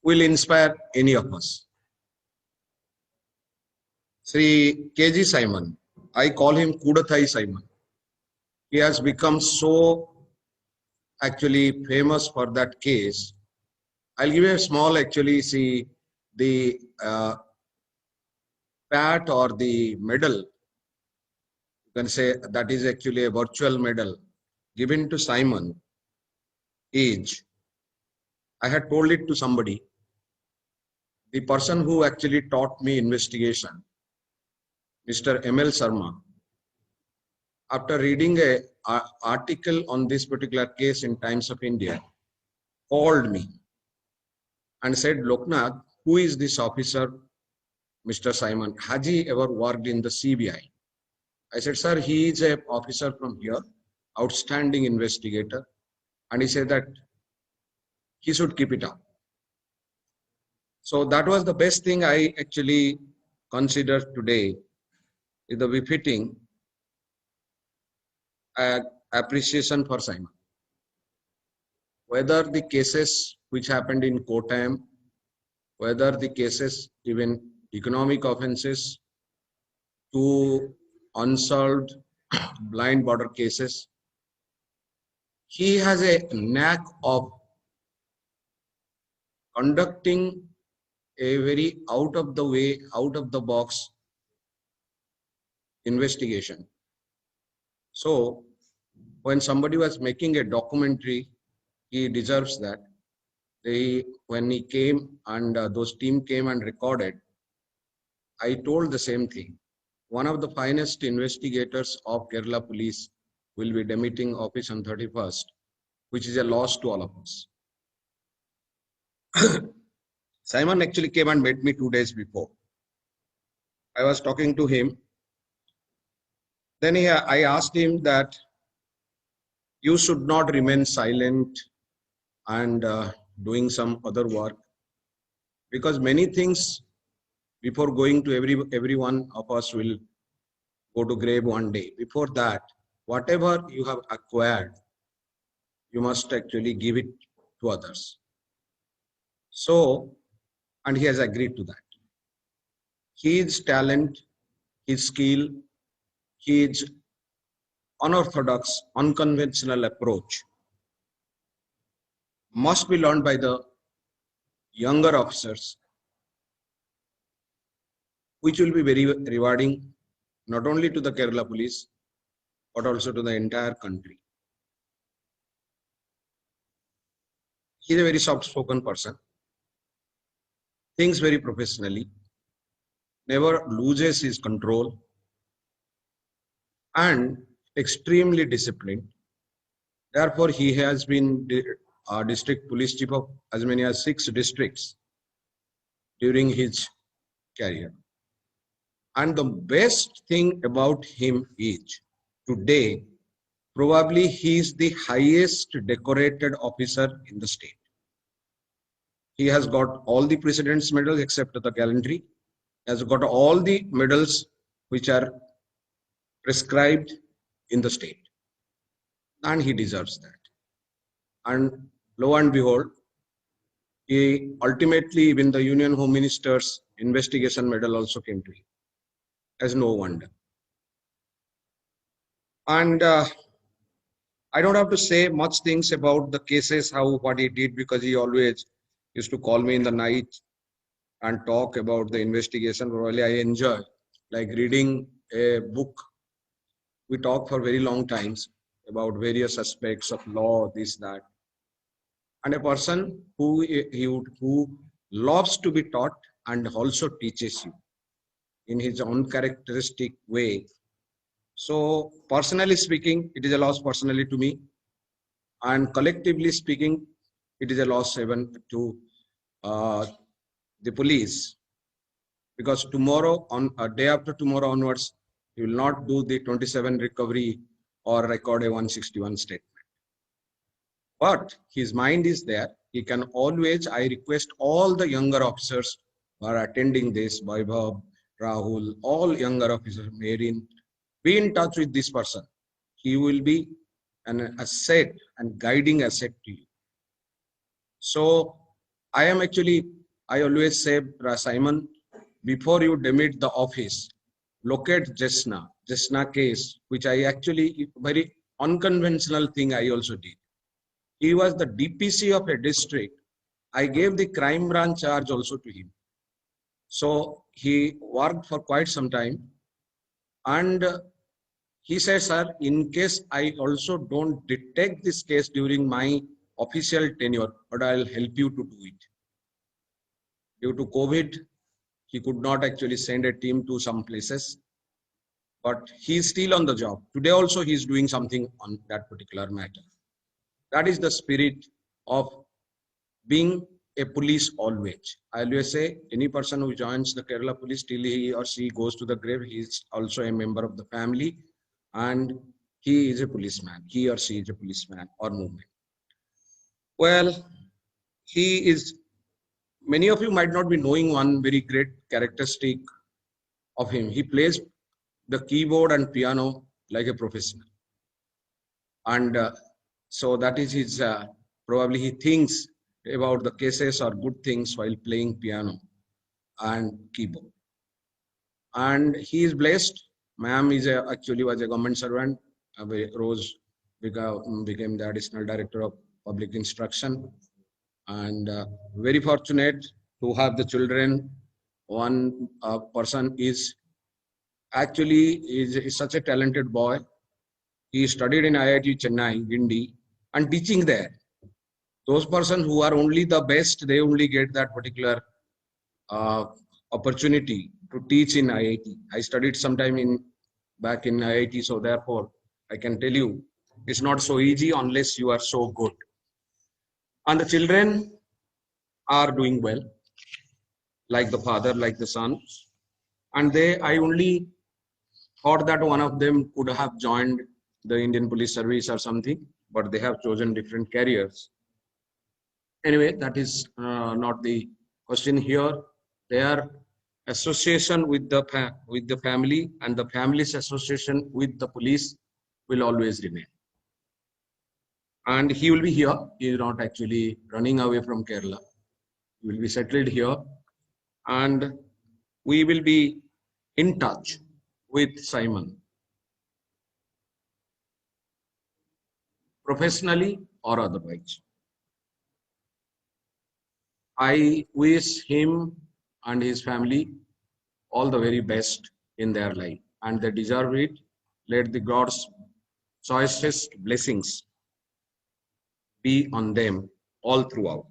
will inspire any of us. Sri KG Simon, I call him Kudathai Simon. He has become so actually famous for that case. I'll give you a small actually see the pat or the medal. You can say that is actually a virtual medal given to Simon. Age. I had told it to somebody. The person who actually taught me investigation, Mr. M.L. Sharma, after reading a article on this particular case in Times of India, called me and said, Loknath, who is this officer, Mr. Simon? Has he ever worked in the CBI? I said, sir, he is an officer from here, outstanding investigator. And he said that he should keep it up. So that was the best thing I actually consider today is the befitting appreciation for Simon. Whether the cases which happened in Kottayam, whether the cases even economic offences to unsolved blind border cases, he has a knack of conducting a very out of the way, out of the box investigation. So when somebody was making a documentary, he deserves that. When he came and those team came and recorded, I told the same thing. One of the finest investigators of Kerala police will be demitting office on 31st, which is a loss to all of us. Simon actually came and met me 2 days before. I was talking to him. Then I asked him that you should not remain silent and doing some other work, because many things before going to every one of us will go to grave one day. Before that, whatever you have acquired, you must actually give it to others. So, and he has agreed to that. His talent, his skill, his unorthodox, unconventional approach must be learned by the younger officers, which will be very rewarding, not only to the Kerala police, but also to the entire country. He's a very soft-spoken person, thinks very professionally, never loses his control, and extremely disciplined. Therefore, he has been district police chief of as many as 6 districts during his career. And the best thing about him is today, probably he is the highest decorated officer in the state. He has got all the president's medals except the gallantry. He has got all the medals which are prescribed in the state. And he deserves that. And lo and behold, he ultimately, even the Union Home Minister's investigation medal also came to him. As no wonder. And I don't have to say much things about the cases, what he did, because he always used to call me in the night and talk about the investigation. Really, I enjoy like reading a book. We talk for very long times about various aspects of law, this, that. And a person who loves to be taught and also teaches you in his own characteristic way. So personally speaking, it is a loss personally to me, and collectively speaking, it is a loss even to the police, because tomorrow, on a day after tomorrow onwards, he will not do the 27 recovery or record a 161 statement. But his mind is there. He can always, I request all the younger officers who are attending this, Vaibhav, Rahul, all younger officers, Marin, be in touch with this person. He will be an asset and guiding asset to you. So I am actually, I always say, Simon, before you demit the office, locate Jesna case, which I actually, very unconventional thing I also did. He was the DPC of a district. I gave the crime branch charge also to him. So he worked for quite some time. And he said, sir, in case I also don't detect this case during my official tenure, but I'll help you to do it. Due to COVID, he could not actually send a team to some places, but he's still on the job. Today also he's doing something on that particular matter. That is the spirit of being a police always. I always say any person who joins the Kerala police till he or she goes to the grave, he is also a member of the family and he is a policeman. He or she is a policeman or movement. Well, he is, many of you might not be knowing one very great characteristic of him. He plays the keyboard and piano like a professional. And so that is his, probably he thinks about the cases or good things while playing piano and keyboard. And he is blessed. Ma'am is actually was a government servant. Rose became the additional director of public instruction. And very fortunate to have the children. One person is actually is such a talented boy. He studied in IIT Chennai, Guindy, and teaching there. Those persons who are only the best, they only get that particular uh, opportunity to teach in IIT. I studied sometime back in IIT, so therefore I can tell you it's not so easy unless you are so good. And the children are doing well, like the father, like the son. And I only thought that one of them could have joined the Indian Police Service or something, but they have chosen different careers. Anyway, that is not the question here. Their association with the family and the family's association with the police will always remain. And he will be here. He is not actually running away from Kerala. He will be settled here. And we will be in touch with Simon, professionally or otherwise. I wish him and his family all the very best in their life, and they deserve it. Let the God's choicest blessings be on them all throughout.